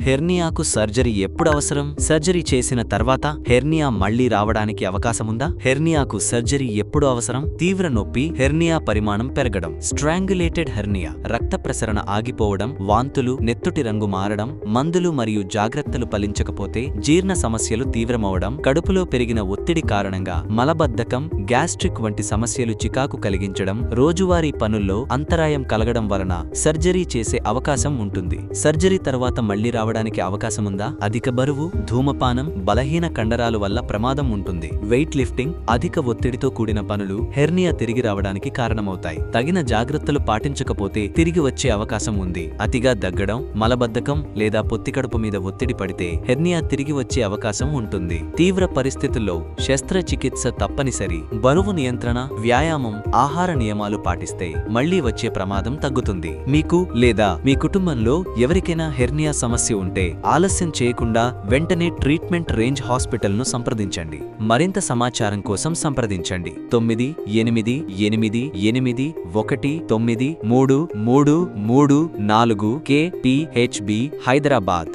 హెర్నియాకు surgery ఎప్పుడు అవసరం? Surgery చేసిన తర్వాత హెర్నియా మళ్లీ రావడానికి అవకాశముందా? హెర్నియాకు సర్జరీ ఎప్పుడు అవసరం? తీవ్ర నొప్పి, హెర్నియా పరిమాణం పెరగడం, స్ట్రాంగులేటెడ్ హెర్నియా, రక్త ప్రసరణ ఆగిపోవడం, వాంతులు, నెత్తుటి రంగు మారడం, మందులు మరియు జాగ్రత్తలు ఫలించకపోతే జీర్ణ సమస్యలు తీవ్రమవడం, కడుపులో పెరిగిన ఒత్తిడి కారణంగా మలబద్ధకం, గ్యాస్ట్రిక్ వంటి సమస్యలు చికాకు కలిగించడం, రోజువారీ పనుల్లో అంతరాయం కలగడం వలన సర్జరీ చేసే అవకాశం ఉంటుంది. సర్జరీ తర్వాత మళ్లీ రావడానికి అవకాశముందా? అధిక బరువు, ధూమపానం, బలహీన కండరాలు వల్ల ప్రమాదం ఉంటుంది. వెయిట్ లిఫ్టింగ్, అధిక ఒత్తిడితో కూడిన పనులు హెర్నియా తిరిగి రావడానికి కారణమవుతాయి. తగిన జాగ్రత్తలు పాటించకపోతే తిరిగి వచ్చే అవకాశం ఉంది. అతిగా దగ్గడం, మలబద్ధకం లేదా పొత్తికడుపు మీద ఒత్తిడి పడితే హెర్నియా తిరిగి వచ్చే అవకాశం ఉంటుంది. తీవ్ర పరిస్థితుల్లో శస్త్రచికిత్స తప్పనిసరి. బరువు నియంత్రణ, వ్యాయామం, ఆహార నియమాలు పాటిస్తే మళ్లీ వచ్చే ప్రమాదం తగ్గుతుంది. మీకు లేదా మీ కుటుంబంలో ఎవరికైనా హెర్నియా సమస్య ఉంటే ఆలస్యం చేయకుండా వెంటనే ట్రీట్మెంట్ రేంజ్ హాస్పిటల్ను సంప్రదించండి. మరింత సమాచారం కోసం సంప్రదించండి 9888819334 KPHB హైదరాబాద్.